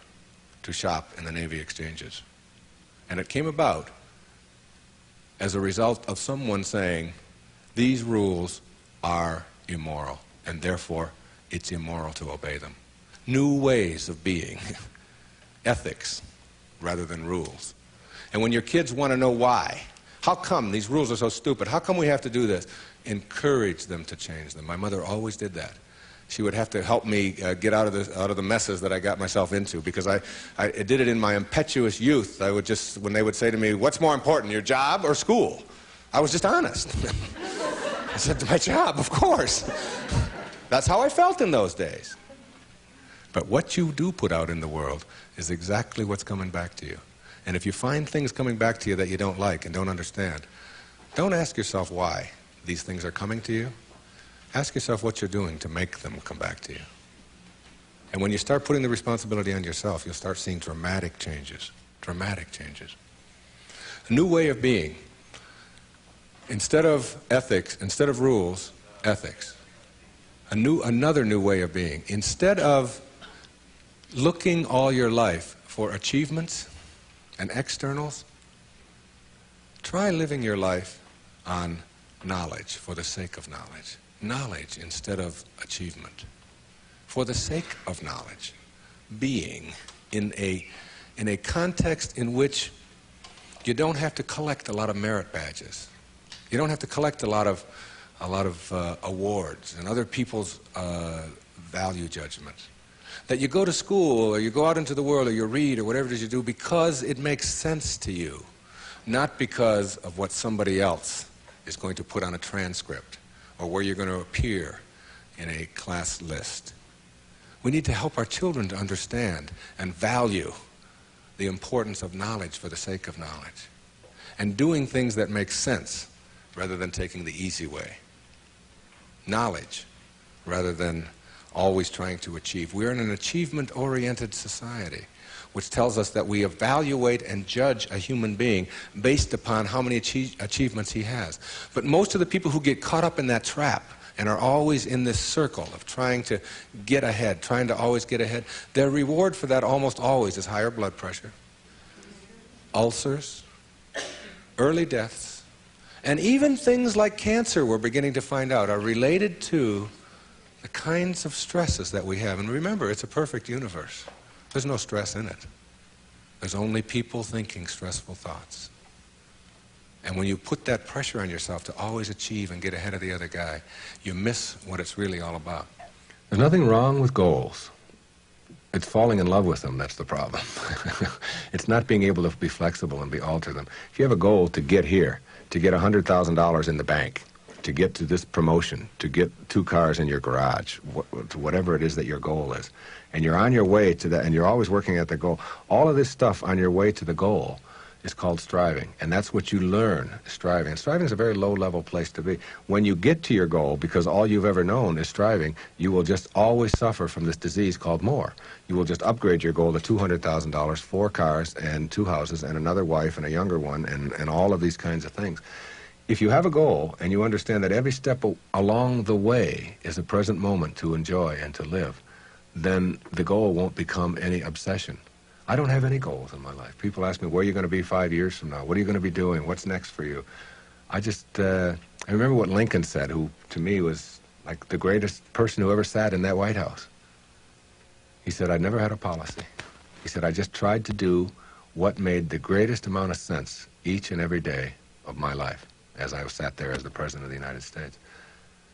to shop in the Navy exchanges. And it came about as a result of someone saying, these rules are immoral, and therefore it's immoral to obey them. New ways of being, ethics rather than rules. And when your kids want to know why, how come these rules are so stupid? How come we have to do this? Encourage them to change them. My mother always did that. She would have to help me get out of the messes that I got myself into, because I did it in my impetuous youth. I would just, when they would say to me, what's more important, your job or school? I was just honest. I said, my job, of course. That's how I felt in those days. But what you do put out in the world is exactly what's coming back to you. And if you find things coming back to you that you don't like and don't understand, don't ask yourself why these things are coming to you. Ask yourself what you're doing to make them come back to you. And when you start putting the responsibility on yourself, you'll start seeing dramatic changes. Dramatic changes. A new way of being. Instead of ethics, instead of rules, ethics. Another new way of being. Instead of looking all your life for achievements and externals, try living your life on knowledge for the sake of knowledge. Knowledge instead of achievement. For the sake of knowledge. Being in a context in which you don't have to collect a lot of merit badges. You don't have to collect a lot of awards and other people's value judgments. That you go to school or you go out into the world or you read or whatever it is you do because it makes sense to you, not because of what somebody else is going to put on a transcript or where you're going to appear in a class list. We need to help our children to understand and value the importance of knowledge for the sake of knowledge and doing things that make sense rather than taking the easy way. Knowledge rather than always trying to achieve. We're in an achievement-oriented society, which tells us that we evaluate and judge a human being based upon how many achievements he has. But most of the people who get caught up in that trap and are always in this circle of trying to get ahead, trying to always get ahead, their reward for that almost always is higher blood pressure, ulcers, early deaths, and even things like cancer, we're beginning to find out, are related to the kinds of stresses that we have. And remember, it's a perfect universe. There's no stress in it. There's only people thinking stressful thoughts. And when you put that pressure on yourself to always achieve and get ahead of the other guy, you miss what it's really all about. There's nothing wrong with goals. It's falling in love with them that's the problem. It's not being able to be flexible and alter them. If you have a goal to get here, to get $100,000 in the bank, to get to this promotion, to get 2 cars in your garage, whatever it is that your goal is, and you're on your way to that, and you're always working at the goal, all of this stuff on your way to the goal is called striving, and that's what you learn, striving. And striving is a very low-level place to be. When you get to your goal, because all you've ever known is striving, you will just always suffer from this disease called more. You will just upgrade your goal to $200,000, 4 cars and 2 houses and another wife and a younger one and all of these kinds of things. If you have a goal and you understand that every step along the way is a present moment to enjoy and to live, then the goal won't become any obsession. I don't have any goals in my life. People ask me, where are you going to be 5 years from now? What are you going to be doing? What's next for you? I remember what Lincoln said, who to me was like the greatest person who ever sat in that White House. He said, I never had a policy. He said, I just tried to do what made the greatest amount of sense each and every day of my life as I sat there as the President of the United States.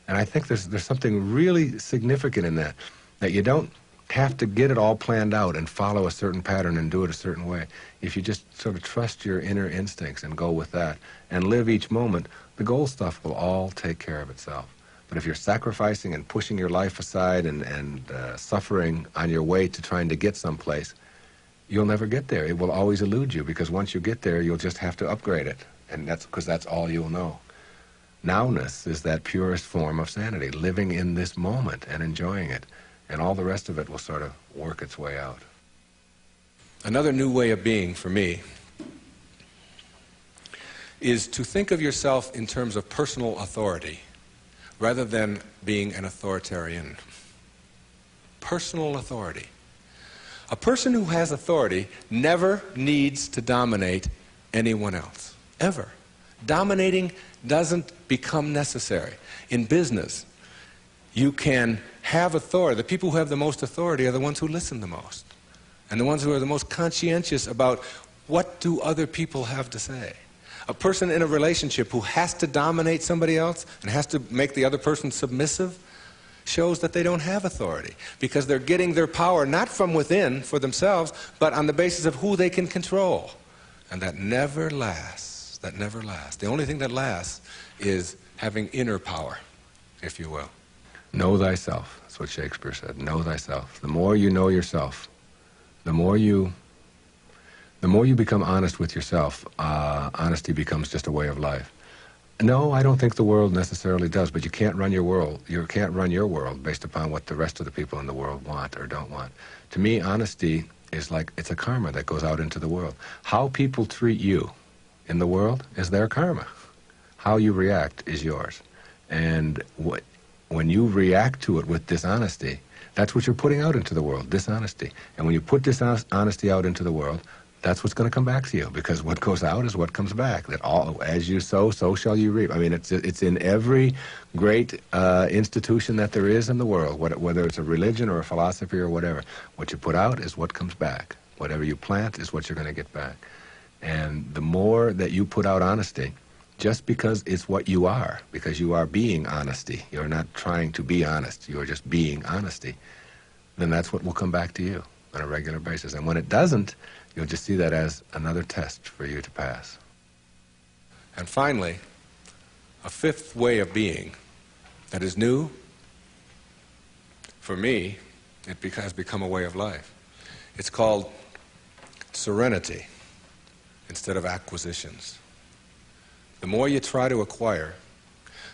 And I think there's something really significant in that you don't have to get it all planned out and follow a certain pattern and do it a certain way. If you just sort of trust your inner instincts and go with that and live each moment, the goal stuff will all take care of itself. But if you're sacrificing and pushing your life aside and suffering on your way to trying to get someplace, you'll never get there. It will always elude you, because once you get there, you'll just have to upgrade it. And that's because that's all you'll know. Nowness is that purest form of sanity, living in this moment and enjoying it. And all the rest of it will sort of work its way out. Another new way of being for me is to think of yourself in terms of personal authority rather than being an authoritarian. Personal authority. A person who has authority never needs to dominate anyone else, ever. Dominating doesn't become necessary. In business, you can have authority. The people who have the most authority are the ones who listen the most, and the ones who are the most conscientious about what do other people have to say. A person in a relationship who has to dominate somebody else and has to make the other person submissive shows that they don't have authority, because they're getting their power not from within for themselves, but on the basis of who they can control. And that never lasts. That never lasts. The only thing that lasts is having inner power, if you will. Know thyself. That's what Shakespeare said. Know thyself. The more you know yourself, the more you become honest with yourself, honesty becomes just a way of life. No, I don't think the world necessarily does, but you can't run your world. You can't run your world based upon what the rest of the people in the world want or don't want. To me, honesty is like, it's a karma that goes out into the world. How people treat you in the world is their karma. How you react is yours. And when you react to it with dishonesty, that's what you're putting out into the world, dishonesty. And when you put dishonesty out into the world, that's what's going to come back to you, because what goes out is what comes back. That all, as you sow, so shall you reap. I mean, it's in every great institution that there is in the world, whether it's a religion or a philosophy or whatever. What you put out is what comes back. Whatever you plant is what you're going to get back. And the more that you put out honesty, just because it's what you are, because you are being honesty, you're not trying to be honest, you're just being honesty, then that's what will come back to you on a regular basis. And when it doesn't, you'll just see that as another test for you to pass. And finally, a fifth way of being that is new, for me, it has become a way of life. It's called serenity instead of acquisitions. The more you try to acquire,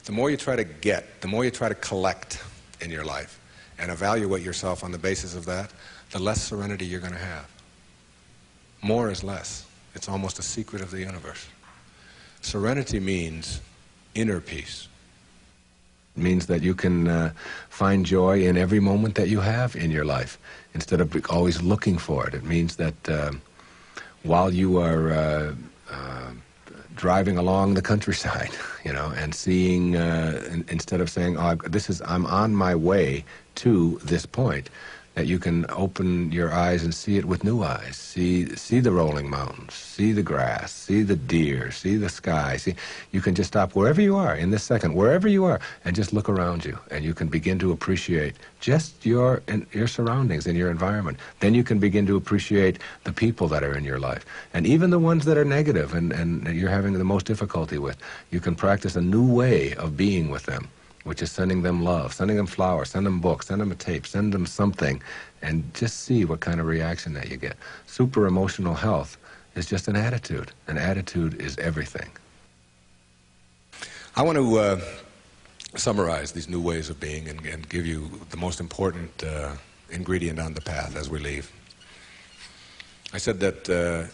the more you try to get, the more you try to collect in your life and evaluate yourself on the basis of that, the less serenity you're going to have. More is less. It's almost a secret of the universe. Serenity means inner peace. It means that you can find joy in every moment that you have in your life instead of always looking for it. It means that while you are driving along the countryside, you know, and seeing, instead of saying, oh, I'm on my way to this point, that you can open your eyes and see it with new eyes. See the rolling mountains, see the grass, see the deer, see the sky. See, you can just stop wherever you are in this second, wherever you are, and just look around you, and you can begin to appreciate just your surroundings and your environment. Then you can begin to appreciate the people that are in your life, and even the ones that are negative and you're having the most difficulty with. You can practice a new way of being with them, which is sending them love, sending them flowers, send them books, send them a tape, send them something, and just see what kind of reaction that you get. Super emotional health is just an attitude. An attitude is everything. I want to summarize these new ways of being and give you the most important ingredient on the path as we leave. I said that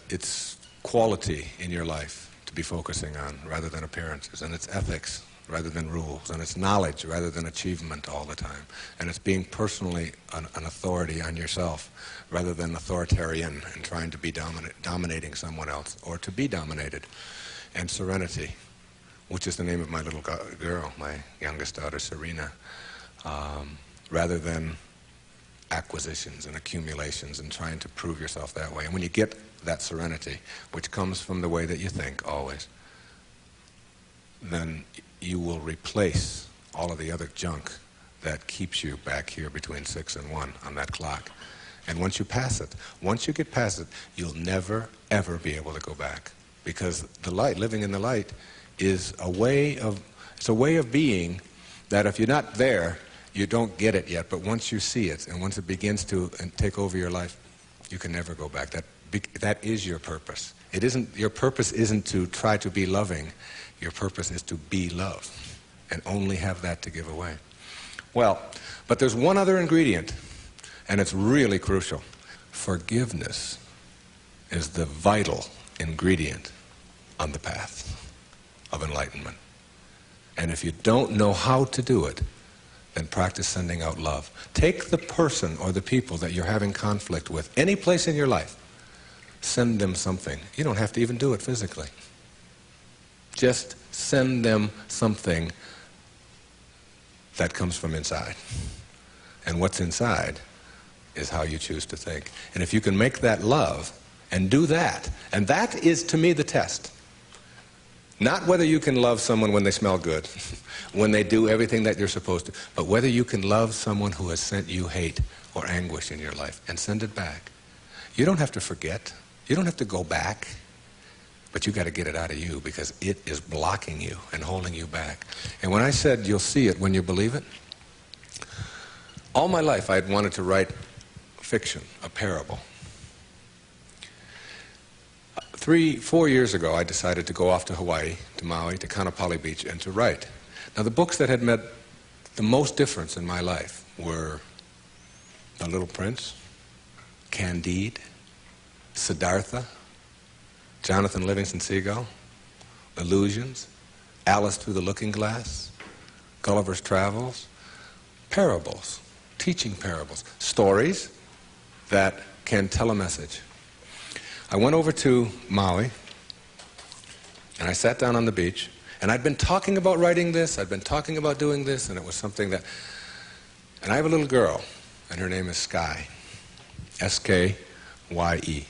it's quality in your life to be focusing on rather than appearances, and it's ethics rather than rules, and it's knowledge rather than achievement all the time, and it's being personally an authority on yourself rather than authoritarian and trying to be dominating someone else or to be dominated, and serenity, which is the name of my little girl, my youngest daughter, Serena, rather than acquisitions and accumulations and trying to prove yourself that way. And when you get that serenity, which comes from the way that you think always, then you will replace all of the other junk that keeps you back here between 6 and 1 on that clock. And once you pass it, once you get past it, you'll never, ever be able to go back. Because the light, living in the light, is a way of being that if you're not there, you don't get it yet. But once you see it, and once it begins to take over your life, you can never go back. That is your purpose. Your purpose isn't to try to be loving. Your purpose is to be love, and only have that to give away. Well, but there's one other ingredient, and it's really crucial. Forgiveness is the vital ingredient on the path of enlightenment. And if you don't know how to do it, then practice sending out love. Take the person or the people that you're having conflict with, any place in your life, send them something. You don't have to even do it physically. Just send them something that comes from inside. And what's inside is how you choose to think. And if you can make that love and do that, and that is to me the test. Not whether you can love someone when they smell good, when they do everything that you're supposed to, but whether you can love someone who has sent you hate or anguish in your life and send it back. You don't have to forget. You don't have to go back. But you got to get it out of you because it is blocking you and holding you back. And when I said you'll see it when you believe it, all my life I had wanted to write fiction, a parable. 3-4 years ago I decided to go off to Hawaii, to Maui, to Kaanapali Beach, and to write. Now the books that had made the most difference in my life were The Little Prince, Candide, Siddhartha, Jonathan Livingston Seagull, Illusions, Alice Through the Looking Glass, Gulliver's Travels, parables, teaching parables, stories that can tell a message. I went over to Maui, and I sat down on the beach, and I'd been talking about writing this, I'd been talking about doing this, and it was something that... And I have a little girl, and her name is Sky, S-K-Y-E.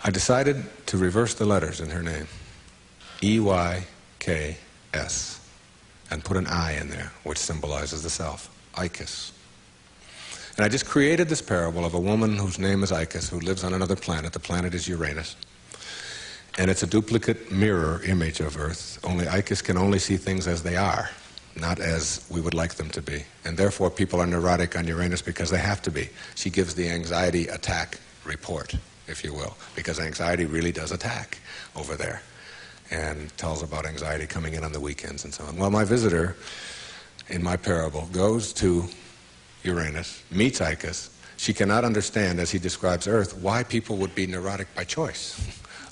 I decided to reverse the letters in her name, E-Y-K-S, and put an I in there, which symbolizes the self, Icus. And I just created this parable of a woman whose name is Icus, who lives on another planet. The planet is Uranus. And it's a duplicate mirror image of Earth, only Icus can only see things as they are, not as we would like them to be. And therefore people are neurotic on Uranus because they have to be. She gives the anxiety attack report, if you will, because anxiety really does attack over there, and tells about anxiety coming in on the weekends and so on. Well, my visitor in my parable goes to Uranus, meets Icus. She cannot understand, as he describes Earth, why people would be neurotic by choice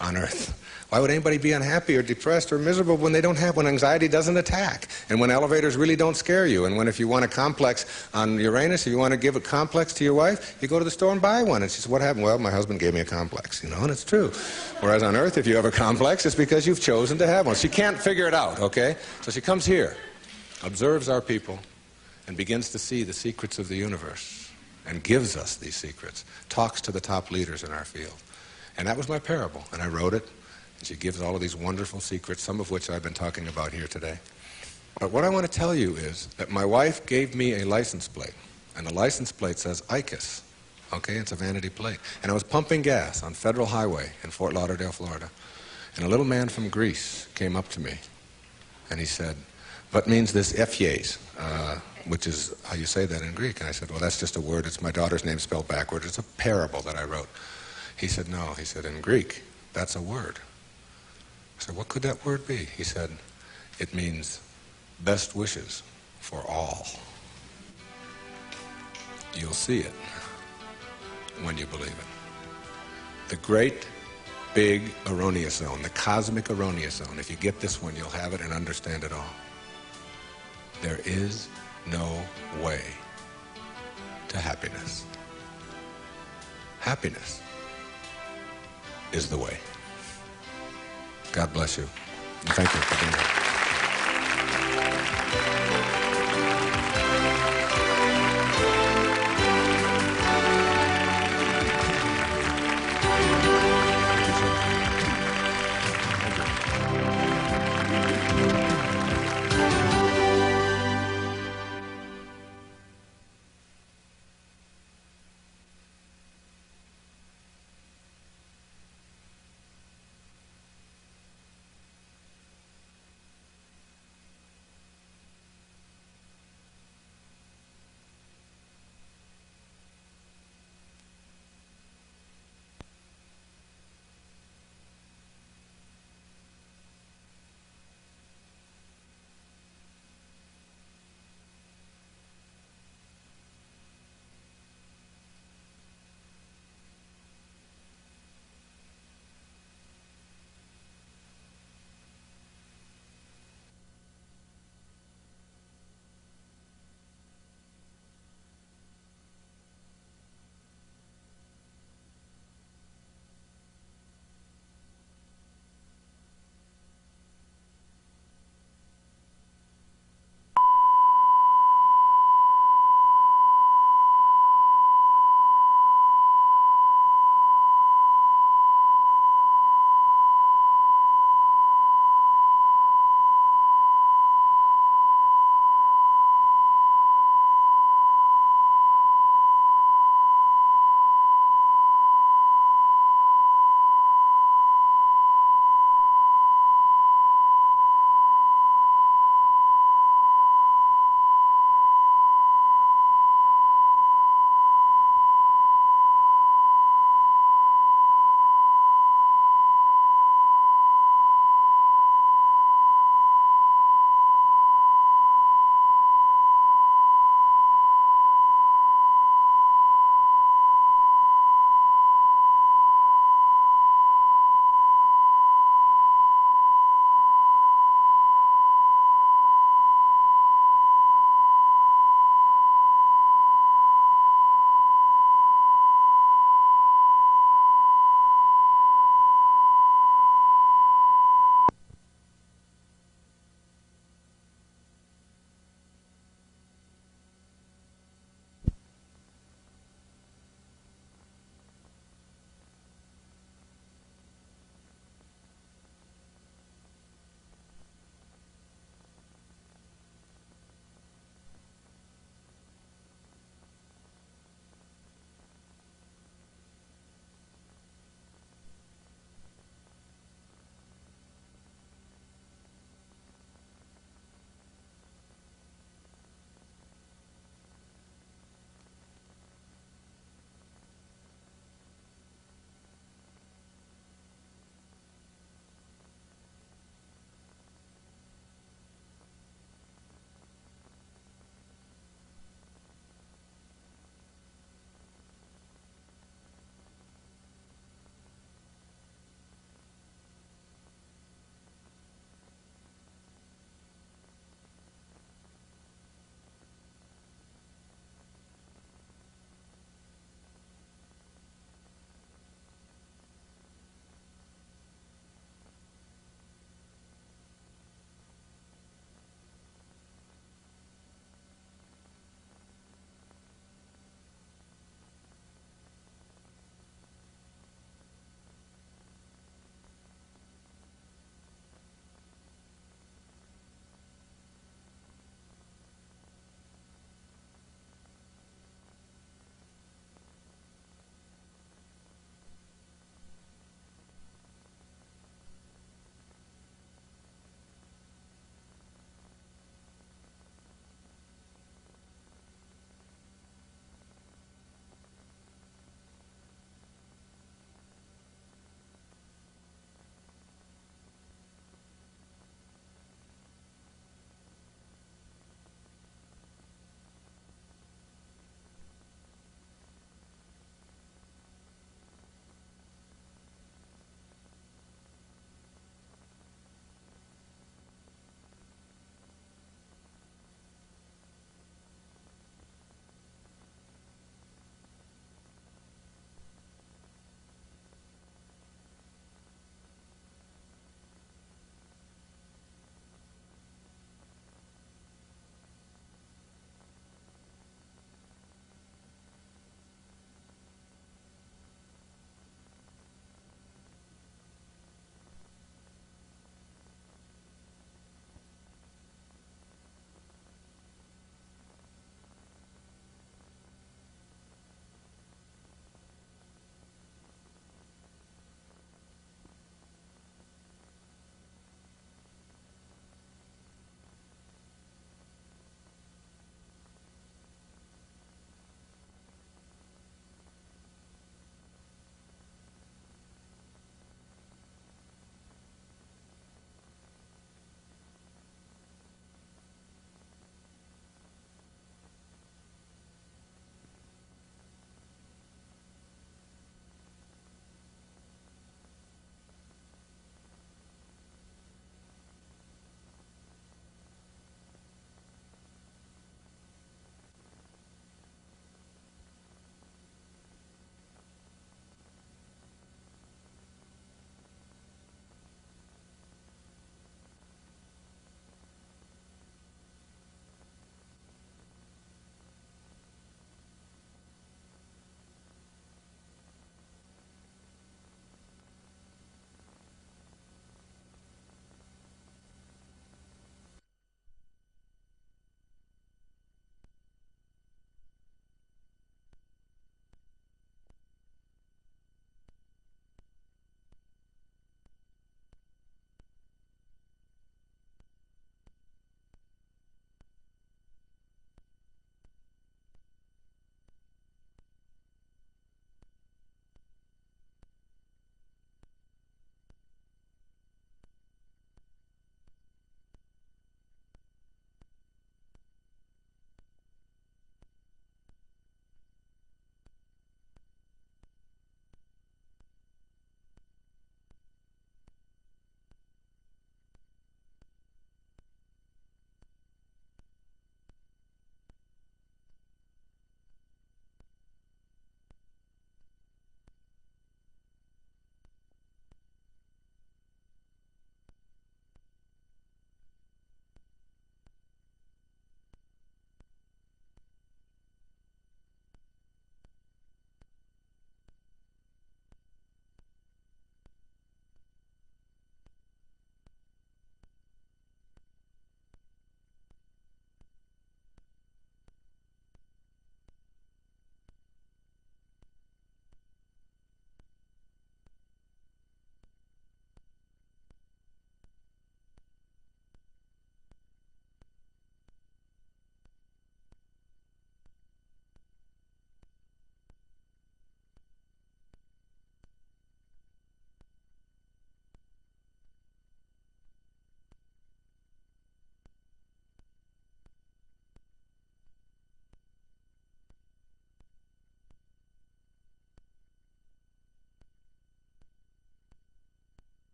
on Earth. Why would anybody be unhappy or depressed or miserable when anxiety doesn't attack, and when elevators really don't scare you, and when if you want a complex on Uranus, if you want to give a complex to your wife, you go to the store and buy one. And she says, what happened? Well, my husband gave me a complex, and it's true. Whereas on Earth, if you have a complex, it's because you've chosen to have one. She can't figure it out, okay? So she comes here, observes our people, and begins to see the secrets of the universe and gives us these secrets, talks to the top leaders in our field. And that was my parable, and I wrote it, and she gives all of these wonderful secrets, some of which I've been talking about here today. But what I want to tell you is that my wife gave me a license plate, and the license plate says ICUS. Okay, it's a vanity plate. And I was pumping gas on Federal Highway in Fort Lauderdale, Florida. And a little man from Greece came up to me, and he said, "What means this Efyes?" Which is how you say that in Greek. And I said, "Well, that's just a word. It's my daughter's name spelled backwards. It's a parable that I wrote." He said, "No." He said, "In Greek, that's a word." I said, "What could that word be?" He said, "It means best wishes for all." You'll see it when you believe it. The great, big erroneous zone, the cosmic erroneous zone. If you get this one, you'll have it and understand it all. There is no way to happiness. Happiness is the way. God bless you. And thank you for being here.